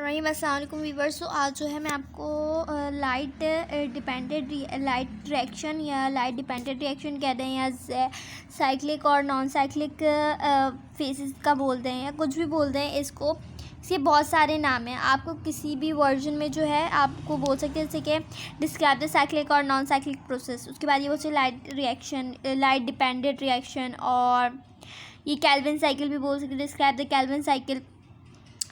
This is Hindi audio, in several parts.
बिस्मिल्लाहिर्रहमानिर्रहीम। अस्सलाम वालेकुम वीवर्स। तो आज जो है मैं आपको लाइट रिएक्शन या लाइट डिपेंडेंट रिएक्शन कहते हैं या साइक्लिक और नॉन साइक्लिक फेसेस का बोलते हैं या कुछ भी बोलते हैं इसको। इसके बहुत सारे नाम हैं। आपको किसी भी वर्जन में जो है आपको बोल सकते हैं जैसे कि डिस्क्राइब द साइक्लिक और नॉन साइक्लिक प्रोसेस। उसके बाद ये बोलते हैं light reaction, light dependent reaction, और ये कैल्विन साइकिल भी बोल सकते हैं, describe the Calvin cycle,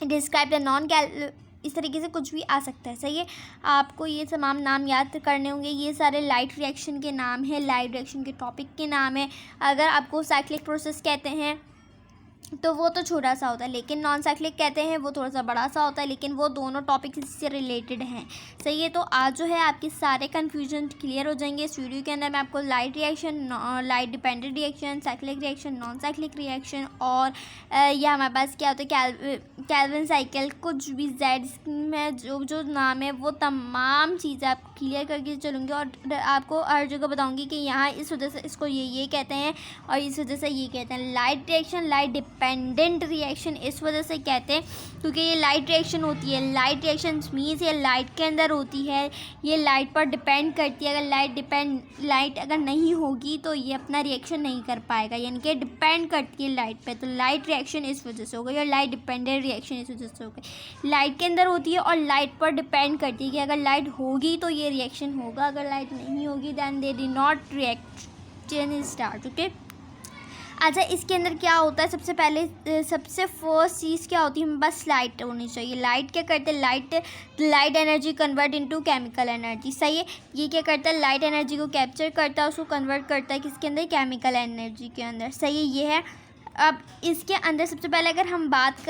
describe the non cal, इस तरीके से कुछ भी आ सकता है। सही है, आपको ये तमाम नाम याद करने होंगे। ये सारे लाइट रिएक्शन के नाम है, लाइट रिएक्शन के टॉपिक के नाम है। अगर आपको साइक्लिक प्रोसेस कहते हैं तो वो तो छोटा सा होता है, लेकिन नॉन साइक्लिक कहते हैं वो थोड़ा सा बड़ा सा होता है, लेकिन वो दोनों टॉपिक इससे रिलेटेड हैं। सही है, तो आज जो है आपके सारे कन्फ्यूजन क्लियर हो जाएंगे। इस वीडियो के अंदर मैं आपको light reaction, light dependent reaction, cyclic reaction, non cyclic reaction, और यह हमारे पास क्या होता है कैल्विन साइकिल, कुछ भी जेड में जो नाम है वो तमाम चीज़ें आप क्लियर करके चलूँगी और आपको हर जगह बताऊँगी कि यहाँ इस वजह से इसको ये कहते हैं और इस वजह से ये कहते हैं। Light reaction light dependent reaction इस वजह से कहते हैं क्योंकि ये लाइट रिएक्शन होती है। लाइट रिएक्शन मीन्स ये लाइट के अंदर होती है, ये लाइट पर डिपेंड करती है। अगर लाइट अगर नहीं होगी तो ये अपना रिएक्शन नहीं कर पाएगा, यानी कि डिपेंड करती है लाइट पे। तो लाइट रिएक्शन इस वजह से हो गई और लाइट डिपेंडेंट रिएक्शन इस वजह से हो गई। लाइट के अंदर होती है और लाइट पर डिपेंड करती है कि अगर लाइट होगी तो ये रिएक्शन होगा, अगर लाइट नहीं होगी then they did not reaction start. Okay, अच्छा इसके अंदर क्या होता है? सबसे पहले सबसे फर्स्ट चीज़ क्या होती है? हमारे पास लाइट होनी चाहिए। लाइट क्या करते हैं? Light energy convert into chemical energy. सही है, ये क्या करता है? लाइट एनर्जी को कैप्चर करता है, उसको कन्वर्ट करता है किसके अंदर? केमिकल एनर्जी के अंदर। सही है, ये है। अब इसके अंदर सबसे पहले अगर हम बात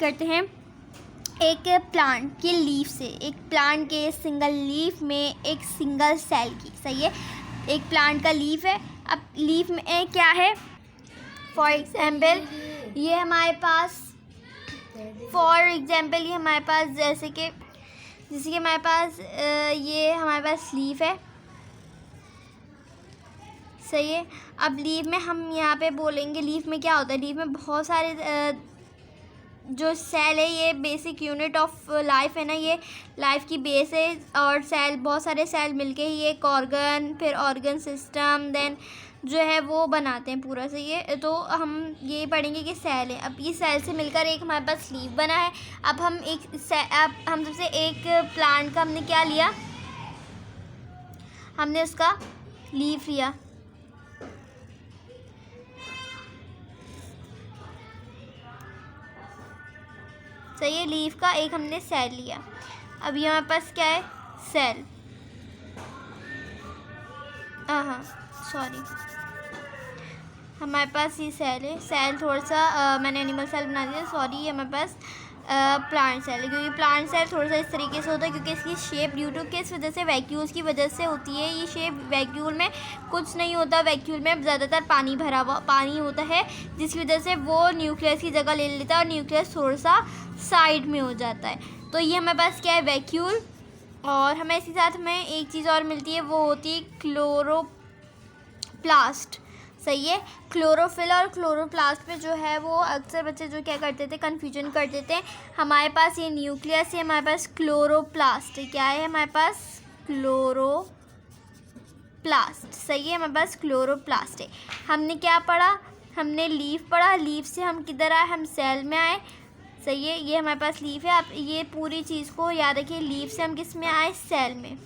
करते हैं एक प्लांट के लीफ से, एक प्लांट के सिंगल लीफ में एक सिंगल सेल की। सही है, एक प्लांट का लीफ है। अब लीफ में क्या है? फॉर एग्ज़ाम्पल ये हमारे पास जैसे कि हमारे पास ये हमारे पास लीफ है। सही है, अब लीफ में हम यहाँ पे बोलेंगे लीफ में क्या होता है? लीफ में बहुत सारे जो सेल है, ये बेसिक यूनिट ऑफ लाइफ है ना, ये लाइफ की बेस है। और सेल, बहुत सारे सेल मिलके ही एक ऑर्गन, फिर ऑर्गन सिस्टम, देन जो है वो बनाते हैं पूरा। सही है, तो हम ये पढ़ेंगे कि सेल है। अब ये सेल से मिलकर एक हमारे पास लीफ बना है। अब हम सबसे एक प्लांट का हमने क्या लिया? हमने उसका लीफ लिया। सही है, लीफ का एक हमने सेल लिया। अब ये हमारे पास क्या है? सेल। हाँ सॉरी, हमारे पास ये सेल है। सेल थोड़ा सा मैंने एनिमल सेल बना दिया, सॉरी। ये हमारे पास प्लांट सेल है, क्योंकि प्लांट सेल थोड़ा सा इस तरीके से होता है क्योंकि इसकी शेप ड्यू टू किस वजह से? वैक्यूल्स की वजह से होती है। ये शेप वैक्यूल में कुछ नहीं होता, वैक्यूल में ज़्यादातर पानी भरा हुआ पानी होता है, जिसकी वजह से वो न्यूक्लियस की जगह ले लेता है और न्यूक्लियस थोड़ा सा साइड में हो जाता है। तो ये हमारे पास क्या है? वैक्यूल। और हमें इसके साथ में एक चीज़ और मिलती है, वो होती है क्लोरोप्लास्ट। सही है, क्लोरोफिल और क्लोरोप्लास्ट पे जो है वो अक्सर बच्चे जो क्या करते थे? कन्फ्यूजन कर देते हैं। हमारे पास ये न्यूक्लियस है, हमारे पास क्लोरोप्लास्ट है। क्या है हमारे पास? क्लोरोप्लास्ट। सही है, हमारे पास क्लोरोप्लास्ट है। हमने क्या पढ़ा? हमने लीफ पढ़ा। लीफ से हम किधर आए? हम सेल में आए। सही है, ये हमारे पास लीफ है। आप ये पूरी चीज़ को याद रखिए, लीफ से हम किस में आए? सेल में।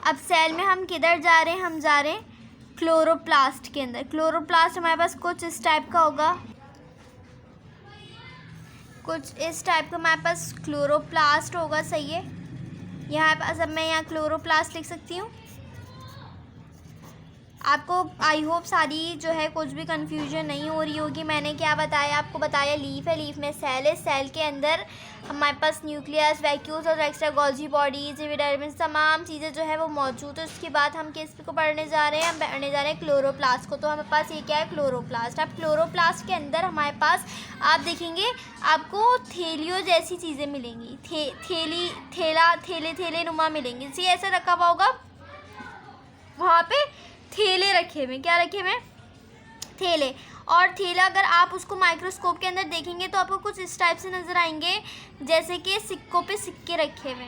अब सेल में हम किधर जा रहे हैं? हम जा रहे हैं क्लोरोप्लास्ट के अंदर। क्लोरोप्लास्ट हमारे पास कुछ इस टाइप का होगा, कुछ इस टाइप का हमारे पास क्लोरोप्लास्ट होगा। सही है, यहाँ पास अब मैं यहाँ क्लोरोप्लास्ट लिख सकती हूँ। आपको आई होप सारी जो है कुछ भी कंफ्यूजन नहीं हो रही होगी। मैंने क्या बताया? आपको बताया लीफ है, लीफ में सेल है, सेल के अंदर हमारे पास न्यूक्लियस, वैक्यूल्स और एक्स्ट्रा गोल्जी बॉडीज, विटामिन, तमाम चीज़ें जो है वो मौजूद है। उसके बाद हम किस को पढ़ने जा रहे हैं? हम पढ़ने जा रहे हैं क्लोरोप्लास्ट को। तो हमारे पास ये क्या है? क्लोरोप्लास्ट। अब क्लोरोप्लास्ट के अंदर हमारे पास आप देखेंगे आपको थैलियों जैसी चीज़ें मिलेंगी, थैले नुमा मिलेंगी। इसी ऐसे रखा हुआ होगा, वहाँ पे थैले रखे हुए। क्या रखे हुए? थैले। और थैला अगर आप उसको माइक्रोस्कोप के अंदर देखेंगे तो आपको कुछ इस टाइप से नज़र आएंगे, जैसे कि सिक्कों पे सिक्के रखे हुए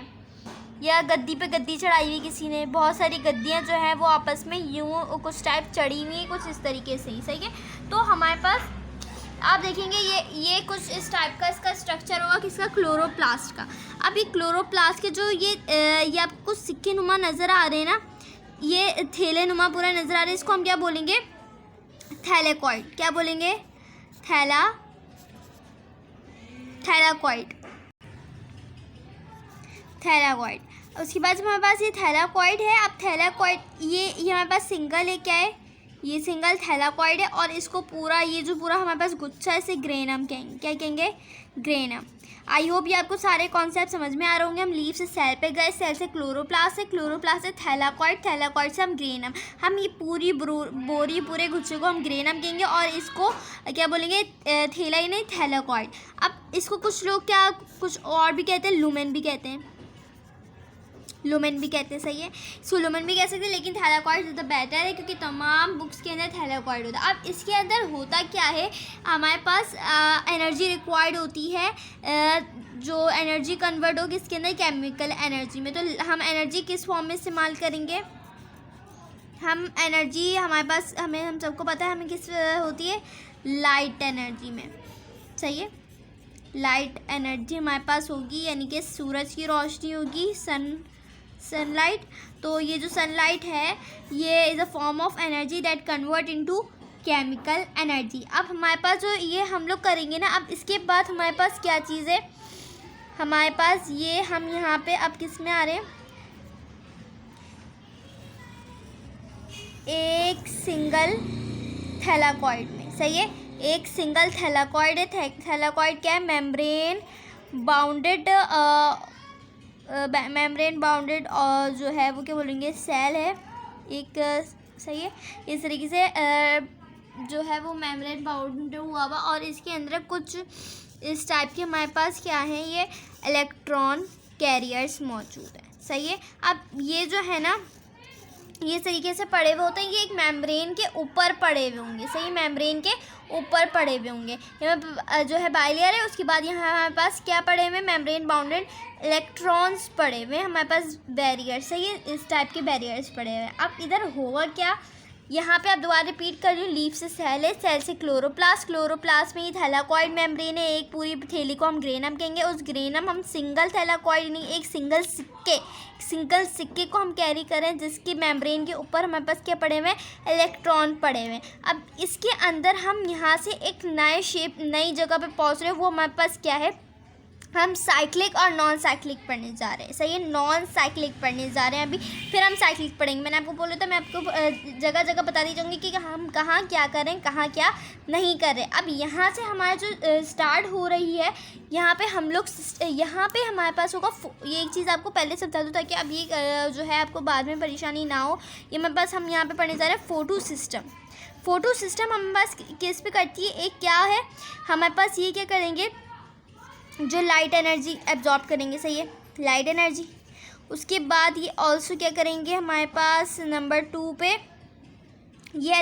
या गद्दी पे गद्दी चढ़ाई हुई किसी ने। बहुत सारी गद्दियाँ जो हैं वो आपस में यूँ कुछ टाइप चढ़ी हुई हैं, कुछ इस तरीके से ही। सही है। तो हमारे पास आप देखेंगे ये कुछ इस टाइप का इसका स्ट्रक्चर होगा, किसका, क्लोरोप्लास्ट का। अब ये क्लोरोप्लास्ट के जो ये आपको कुछ सिक्के नुमा नज़र आ रहे हैं ना, ये थैले नुमा पूरा नज़र आ रहा है, इसको हम क्या बोलेंगे, थैलेकॉइड। क्या बोलेंगे, थैलाकॉइड। उसके बाद हमारे पास ये थैलाकॉइड है। अब थैलाकॉइड ये हमारे पास सिंगल है, क्या है, ये सिंगल थैलाकॉइड है। और इसको पूरा ये जो पूरा हमारे पास गुच्छा है इसे ग्रेनम कहेंगे। क्या कहेंगे, ग्रेनम। आई होप ये आपको सारे कॉन्सेप्ट समझ में आ रहे होंगे। हम लीव से सेल पे गए, सेल से क्लोरोप्लास्ट, से क्लोरोप्लास्ट से थैलाकॉइड, थैलाकॉइड से हम ग्रेनम। हम ये पूरी बोरी पूरे गुच्छे को हम ग्रेनम कहेंगे और इसको क्या बोलेंगे, थैला ही नहीं, थैलाकॉइड। अब इसको कुछ लोग क्या कुछ और भी कहते हैं, लुमेन भी कहते हैं, लुमेन भी कहते हैं। सही है, इसको लुमेन भी कह सकते हैं, लेकिन थैलाकॉइड ज़्यादा बेटर है क्योंकि तमाम बुक्स के अंदर थैलाकॉइड होता है। अब इसके अंदर होता क्या है, हमारे पास एनर्जी रिक्वायर्ड होती है, जो एनर्जी कन्वर्ट होगी इसके अंदर केमिकल एनर्जी में। तो हम एनर्जी किस फॉर्म में इस्तेमाल करेंगे, हम एनर्जी हमारे पास हम सबको पता है हमें किस होती है, लाइट एनर्जी में। सही है, लाइट एनर्जी हमारे पास होगी, यानी कि सूरज की रोशनी होगी, सनलाइट। तो ये जो सनलाइट है ये is a form of energy that convert into chemical energy. अब हमारे पास जो ये हम लोग करेंगे ना, अब इसके बाद हमारे पास क्या चीज़ है, हमारे पास ये हम यहाँ पे अब किस में आ रहे हैं, एक सिंगल थैलाकॉइड में। सही है, एक सिंगल थैलाकॉइड है। थैलाकॉइड क्या है, मेम्ब्रेन बाउंडेड और जो है वो क्या बोलेंगे, सेल है एक। सही है, इस तरीके से जो है वो मेम्ब्रेन बाउंडेड हुआ हुआ और इसके अंदर कुछ इस टाइप के हमारे पास क्या है, ये इलेक्ट्रॉन कैरियर्स मौजूद हैं। सही है, अब ये जो है ना ये तरीके से पड़े हुए होते हैं, ये एक मेम्ब्रेन के ऊपर पड़े हुए होंगे। सही, मेम्ब्रेन के ऊपर पड़े हुए होंगे। यहाँ जो है बाइलेयर है, उसके बाद यहाँ हमारे पास क्या पड़े हुए, मेम्ब्रेन बाउंडेड इलेक्ट्रॉन्स पड़े हुए, हमारे पास बैरियर। सही है, इस टाइप के बैरियर्स पड़े हुए। अब इधर होगा क्या, यहाँ पे आप दोबारा रिपीट कर रही हूँ, लीफ से सेल है, सेल से क्लोरोप्लास्ट में ही थैलाकॉइड मेम्ब्रेन है, एक पूरी थैली को हम ग्रेनम कहेंगे। उस ग्रेनम हम सिंगल थैलाकॉइड नहीं, एक सिंगल सिक्के को हम कैरी करें, जिसके मेम्ब्रेन के ऊपर हमारे पास क्या पड़े हुए हैं, इलेक्ट्रॉन पड़े हुए हैं। अब इसके अंदर हम यहाँ से एक नई जगह पे पहुँच रहे हैं, वो हमारे पास क्या है, हम साइक्लिक और नॉन साइक्लिक पढ़ने जा रहे हैं। सही है, नॉन साइक्लिक पढ़ने जा रहे हैं अभी, फिर हम साइक्लिक पढ़ेंगे। मैंने आपको बोला था, मैं आपको जगह जगह बता दी जाऊँगी कि हम कहाँ क्या करें, कहाँ क्या नहीं कर रहे। अब यहाँ से हमारा जो स्टार्ट हो रही है, यहाँ पे हम लोग यहाँ पे हमारे पास होगा, ये एक चीज़ आपको पहले से बता दूँ ताकि अब ये जो है आपको बाद में परेशानी ना हो। ये हमारे पास हम यहाँ पर पढ़ने जा रहे हैं फोटो सिस्टम हमारे पास किस पे करती है, एक क्या है हमारे पास, ये क्या करेंगे, जो लाइट एनर्जी एब्जॉर्ब करेंगे। सही है, लाइट एनर्जी। उसके बाद ये ऑल्सो क्या करेंगे, हमारे पास नंबर 2 पे ये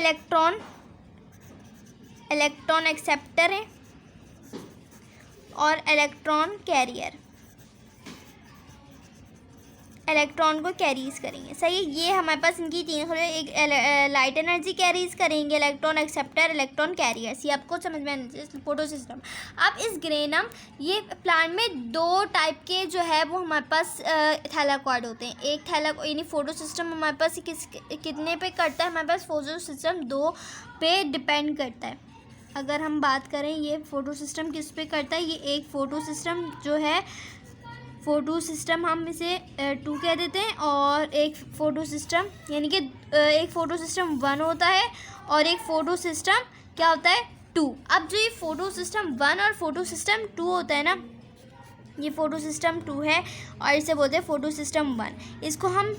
इलेक्ट्रॉन एक्सेप्टर है और इलेक्ट्रॉन कैरियर, इलेक्ट्रॉन को कैरीज करेंगे। सही है, ये हमारे पास इनकी तीन खड़े, एक लाइट एनर्जी कैरीज करेंगे, इलेक्ट्रॉन एक्सेप्टर, इलेक्ट्रॉन कैरियर्स। ये आपको समझ में आना, फोटो सिस्टम। अब इस ग्रेनम, ये प्लांट में 2 टाइप के जो है वो हमारे पास थैलाकॉइड होते हैं। एक यानी फोटो सिस्टम हमारे पास कितने पे करता है, हमारे पास फोटो सिस्टम 2 पे डिपेंड करता है। अगर हम बात करें ये फोटो सिस्टम किस पे करता है, ये एक फोटो सिस्टम जो है, फोटो सिस्टम हम इसे 2 कह देते हैं, और एक फ़ोटो सिस्टम यानी कि एक फ़ोटो सिस्टम 1 होता है और एक फ़ोटो सिस्टम क्या होता है, 2। अब जो ये फ़ोटो सिस्टम 1 और फ़ोटो सिस्टम 2 होता है ना, ये फ़ोटो सिस्टम 2 है और इसे बोलते हैं फ़ोटो सिस्टम 1। इसको हम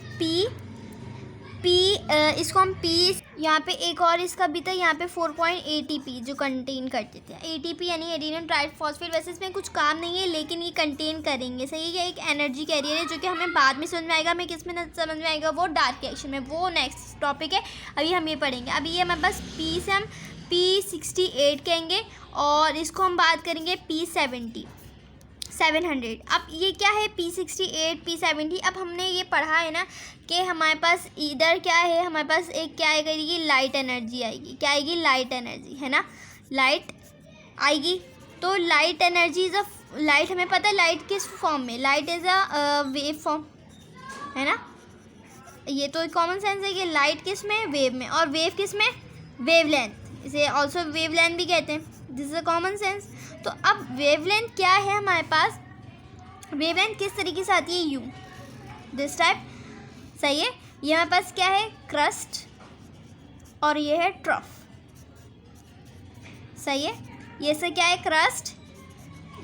इसको हम पी, यहाँ पे एक और इसका भी था, यहाँ पे 4 ATP जो कंटेन करते थे। ATP यानी एडिनियम ट्राइफॉस्फेट, वैसे इसमें कुछ काम नहीं है लेकिन ये कंटेन करेंगे। सही है, एक एनर्जी कैरियर है जो कि हमें बाद में समझ में आएगा। हमें किस में समझ में आएगा, वो डार्क रिएक्शन में, वो नेक्स्ट टॉपिक है, अभी हम ये पढ़ेंगे। अभी ये हमारे पास P68 कहेंगे, और इसको हम बात करेंगे P70 700। अब ये क्या है P68 P70? अब हमने ये पढ़ा है ना कि हमारे पास इधर क्या है, हमारे पास एक क्या आएगा, ये लाइट एनर्जी आएगी। क्या आएगी? लाइट एनर्जी, है ना, लाइट आएगी। तो light energy is a light, हमें पता है लाइट किस फॉर्म में, light is a wave form, है ना। ये तो कॉमन सेंस है कि लाइट किस में, वेव में, और वेव किस में, वेवलेंथ, इसे ऑल्सो वेवलेंथ भी कहते हैं, this is a common sense. तो अब वेवलेंथ क्या है हमारे पास, वेवलेंथ किस तरीके से आती है, यू दिस टाइप, सही है। ये हमारे पास क्या है, क्रस्ट, और ये है ट्रफ, सही है। ये से क्या है, क्रस्ट,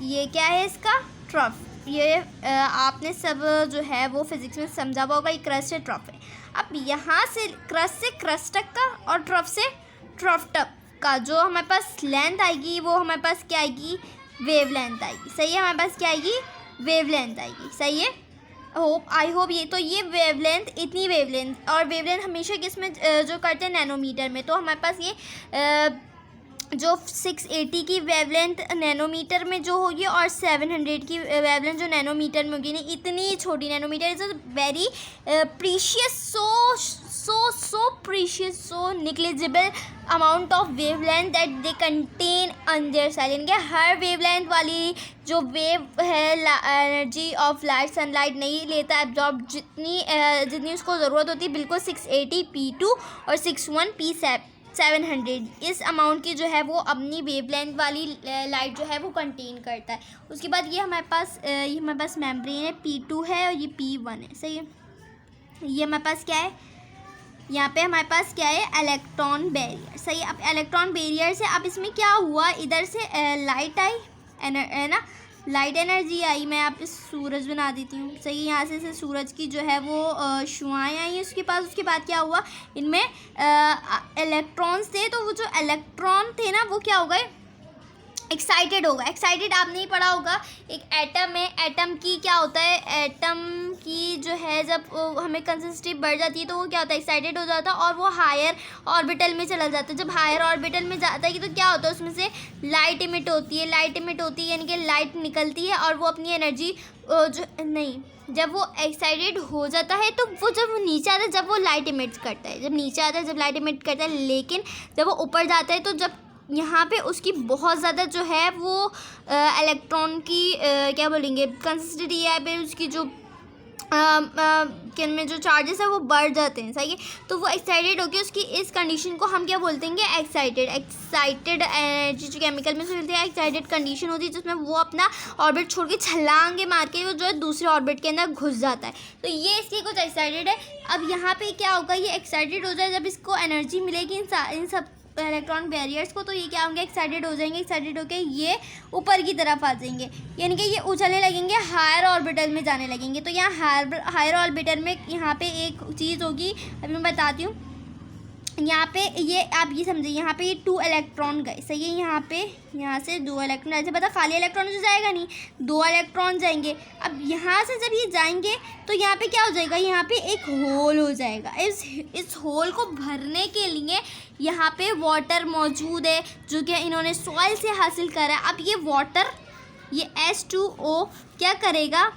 ये क्या है इसका, ट्रफ। ये आपने सब जो है वो फिजिक्स में समझा हुआ होगा, ये क्रस्ट है, ट्रफ है। अब यहाँ से क्रस्ट से क्रस्ट तक का और ट्रफ से ट्रफ तक का जो हमारे पास लेंथ आएगी, वो हमारे पास क्या आएगी, वेवलेंथ आएगी, सही है। हमारे पास क्या आएगी, वेवलेंथ आएगी, सही है। आई होप ये, तो ये वेवलेंथ, इतनी वेवलेंथ, और वेवलेंथ हमेशा किस में जो करते हैं, नैनोमीटर में। तो हमारे पास ये जो 680 की वेवलेंथ नैनोमीटर में जो होगी, और 700 की वेवलेंथ जो नैनोमीटर में होगी, नहीं इतनी छोटी nanometre is a very precious, so precious, so negligible amount of wavelength that they contain on their side. यानी कि हर वेवलेंथ वाली जो वेव है एनर्जी ऑफ लाइट, सनलाइट नहीं लेता एब्जॉर्ब, जितनी उसको ज़रूरत होती है, बिल्कुल 680 P2 और 61 P700 इस अमाउंट की जो है वो अपनी वेवलेंथ वाली लाइट जो है वो कंटेन करता है। उसके बाद ये हमारे पास मेम्ब्रेन है, P2 है, और ये P1 है, सही है। ये हमारे पास क्या है, यहाँ पे हमारे पास क्या है, इलेक्ट्रॉन बैरियर, सही है। अब इलेक्ट्रॉन बैरियर से अब इसमें क्या हुआ, इधर से लाइट आई, है ना, लाइट एनर्जी आई। मैं आप इस सूरज बना देती हूँ, सही है। यहाँ से सूरज की जो है वो शुआएँ आई उसके पास। उसके बाद क्या हुआ, इनमें इलेक्ट्रॉन्स थे, तो वो जो इलेक्ट्रॉन थे ना, वो क्या हो गए, एक्साइटेड होगा। एक्साइटेड आपने ही पढ़ा होगा, एक एटम है, एटम की क्या होता है, एटम की जो है जब हमें कंसिस्टेंसी बढ़ जाती है तो वो क्या होता है, एक्साइटेड हो जाता है, और वो हायर ऑर्बिटल में चला जाता है। जब हायर ऑर्बिटल में जाता है तो क्या होता है, उसमें से लाइट इमिट होती है, यानी कि लाइट निकलती है, और वो अपनी एनर्जी जो नहीं, जब वो एक्साइटेड हो जाता है तो वो जब वो नीचे आता है, जब वो लाइट इमिट करता है, जब नीचे आता है, जब लाइट इमिट करता है, लेकिन जब वो ऊपर जाता है तो जब यहाँ पे उसकी बहुत ज़्यादा जो है वो इलेक्ट्रॉन की क्या बोलेंगे, कंसिस्टेंसी है, फिर उसकी जो किन में जो चार्जेस है वो बढ़ जाते हैं, सही है। तो वो एक्साइटेड होकर उसकी इस कंडीशन को हम क्या बोलते हैं, एक्साइटेड एनर्जी जो केमिकल में से मिलती है, एक्साइटेड कंडीशन होती है, जिसमें वो अपना ऑर्बिट छोड़ के छलांगे मार के वो जो है दूसरे ऑर्बिट के अंदर घुस जाता है। तो ये इसकी कुछ एक्साइटेड है। अब यहाँ पे क्या होगा, ये एक्साइटेड हो जाए, जब इसको एनर्जी मिलेगी इन सब इलेक्ट्रॉन बैरियर्स को, तो ये क्या होंगे, एक्साइटेड हो जाएंगे। एक्साइटेड होकर ये ऊपर की तरफ आ जाएंगे, यानी कि ये उछलने लगेंगे, हायर ऑर्बिटल में जाने लगेंगे। तो यहाँ हायर ऑर्बिटल में यहाँ पे एक चीज़ होगी, अभी मैं बताती हूँ। यहाँ पे ये आप ये समझिए, यहाँ पे ये 2 इलेक्ट्रॉन गए, सही है। यहाँ से 2 इलेक्ट्रॉन, ऐसे पता खाली इलेक्ट्रॉन तो जाएगा नहीं, 2 इलेक्ट्रॉन जाएंगे। अब यहाँ से जब ये जाएंगे तो यहाँ पे क्या हो जाएगा, यहाँ पे एक होल हो जाएगा। इस होल को भरने के लिए यहाँ पे वाटर मौजूद है, जो कि इन्होंने सॉइल से हासिल करा है। अब ये वाटर, ये H2O क्या करेगा,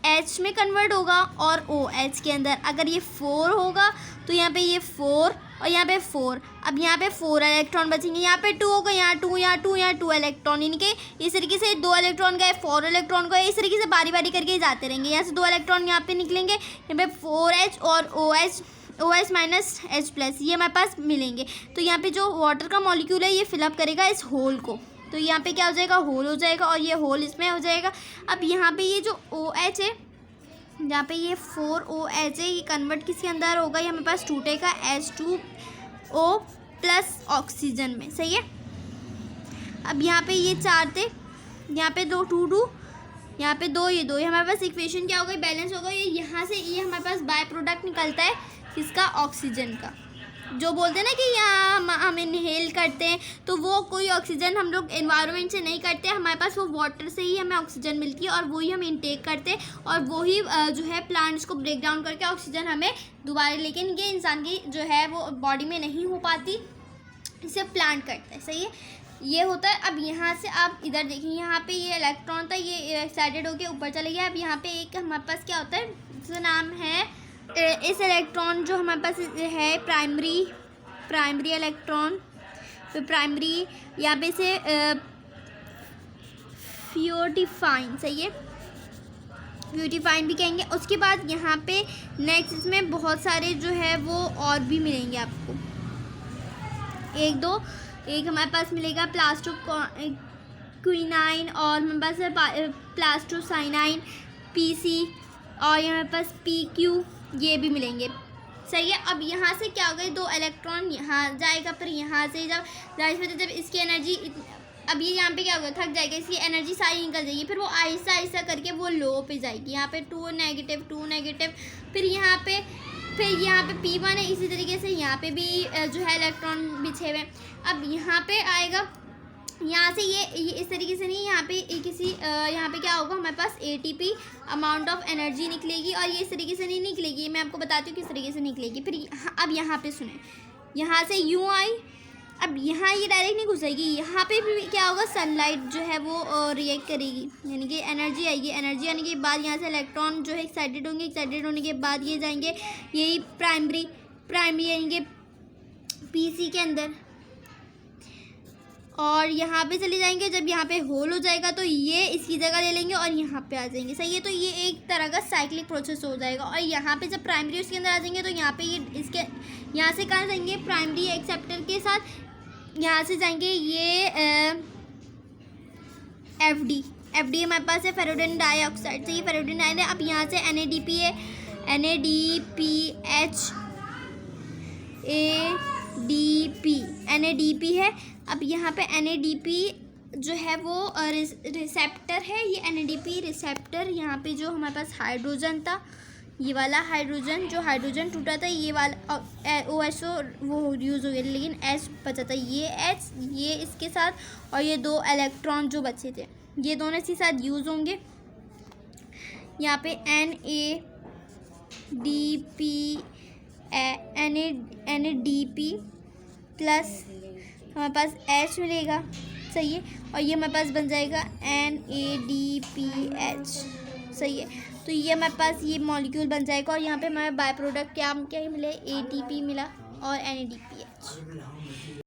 H में कन्वर्ट होगा, और OH के अंदर अगर ये 4 होगा तो यहाँ पे ये 4 और यहाँ पे 4। अब यहाँ पे 4 इलेक्ट्रॉन बचेंगे, यहाँ पे 2 होगा, यहाँ 2, यहाँ 2, यहाँ 2 इलेक्ट्रॉन, यानी कि इस तरीके से 2 इलेक्ट्रॉन गए, 4 इलेक्ट्रॉन गए, इस तरीके से बारी बारी करके जाते रहेंगे। यहाँ से 2 इलेक्ट्रॉन यहाँ पे निकलेंगे, यहाँ पे 4H और OH माइनस H प्लस, ये हमारे पास मिलेंगे। तो यहाँ पे जो वाटर का मॉलिक्यूल है ये फिलअप करेगा इस होल को, तो यहाँ पे क्या हो जाएगा, होल हो जाएगा, और ये होल इसमें हो जाएगा। अब यहाँ पे ये जो OH है, जहाँ पे ये 4OH है, ये कन्वर्ट किसके अंदर होगा, ये हमारे पास टूटेगा H2O प्लस ऑक्सीजन में, सही है। अब यहाँ पे ये 4 थे, यहाँ पे 2 यहाँ पे 2, ये 2, ये हमारे पास इक्वेशन क्या हो गई, बैलेंस हो गई। यहाँ से ये हमारे पास बाय प्रोडक्ट निकलता है किसका, ऑक्सीजन का। जो बोलते हैं ना कि यहाँ हम इनहेल करते हैं, तो वो कोई ऑक्सीजन हम लोग एनवायरनमेंट से नहीं करते, हमारे पास वो वाटर से ही हमें ऑक्सीजन मिलती है, और वही हम इनटेक करते हैं, और वही जो है प्लांट्स को ब्रेक डाउन करके ऑक्सीजन हमें दोबारा, लेकिन ये इंसान की जो है वो बॉडी में नहीं हो पाती, इसे प्लांट करता है, सही है। ये होता है। अब यहाँ से आप इधर देखिए, यहाँ पे ये इलेक्ट्रॉन था, ये एक्साइटेड होके ऊपर चले गया। अब यहाँ पे एक हमारे पास क्या होता है, जिसका नाम है इस इलेक्ट्रॉन जो हमारे पास है प्राइमरी इलेक्ट्रॉन, तो प्राइमरी यहाँ पे से फ्यूटिफाइन, सही है, फ्यूटिफाइन भी कहेंगे। उसके बाद यहाँ पे नेक्स्ट इसमें बहुत सारे जो है वो और भी मिलेंगे आपको, एक हमारे पास मिलेगा प्लास्टो क्विनाइन, और हमारे पास प्लास्टोसाइनाइन, पीसी, और यहाँ पास पीक्यू, ये भी मिलेंगे, सही है। अब यहाँ से क्या होगा, 2 इलेक्ट्रॉन यहाँ जाएगा, फिर यहाँ से जब इसकी एनर्जी, अब ये यहाँ पे क्या होगा, थक जाएगा, इसकी एनर्जी सारी निकल जाएगी, फिर वो आहिस्ता आहिस्ता करके वो लो पे जाएगी। यहाँ पे 2 नेगेटिव, फिर यहाँ पे P1 है। इसी तरीके से यहाँ पे भी जो है इलेक्ट्रॉन बिछे हुए हैं। अब यहाँ पे आएगा, यहाँ से ये इस तरीके से नहीं, यहाँ पे यहाँ पे क्या होगा, हमारे पास ATP अमाउंट ऑफ एनर्जी निकलेगी, और ये इस तरीके से नहीं निकलेगी, मैं आपको बताती हूँ किस तरीके से निकलेगी। फिर अब यहाँ पे सुने, यहाँ से U आई, अब यहाँ ये डायरेक्ट नहीं घुसेगी, यहाँ पे भी क्या होगा, सनलाइट जो है वो रिएक्ट करेगी, यानी कि एनर्जी आएगी। एनर्जी आने के बाद यहाँ से इलेक्ट्रॉन जो है एक्साइटेड होंगे, एक्साइटेड होने के बाद ये जाएंगे यही प्राइमरी यानी कि PC के अंदर, और यहाँ पे चले जाएंगे। जब यहाँ पे होल हो जाएगा तो ये इसकी जगह ले लेंगे और यहाँ पे आ जाएंगे, सही है। तो ये एक तरह का साइक्लिक प्रोसेस हो जाएगा। और यहाँ पे जब प्राइमरी उसके अंदर आ जाएंगे तो यहाँ पे ये इसके यहाँ से कहाँ जाएंगे, प्राइमरी एक्सेप्टर के साथ, यहाँ से जाएंगे ये FD हमारे पास है फेरोडिन डाइऑक्साइड, सही, फेरोडिन डाइऑक्साइड है। अब यहाँ से NADP है, NADP है। अब यहाँ पे NADP जो है वो रिसेप्टर है, ये NADP रिसेप्टर, यहाँ पे जो हमारे पास हाइड्रोजन था, ये वाला हाइड्रोजन, जो हाइड्रोजन टूटा था, ये वाला OHO वो यूज़ हो गया, लेकिन H बचा था, ये H ये इसके साथ, और ये 2 इलेक्ट्रॉन जो बचे थे ये दोनों इसके साथ यूज़ होंगे। यहाँ पे NADP प्लस हमारे पास H मिलेगा, सही है, और ये हमारे पास बन जाएगा NADPH, सही है। तो ये हमारे पास ये मॉलिक्यूल बन जाएगा, और यहाँ पे हमारे बाय प्रोडक्ट क्या मिले, ATP मिला और NADPH।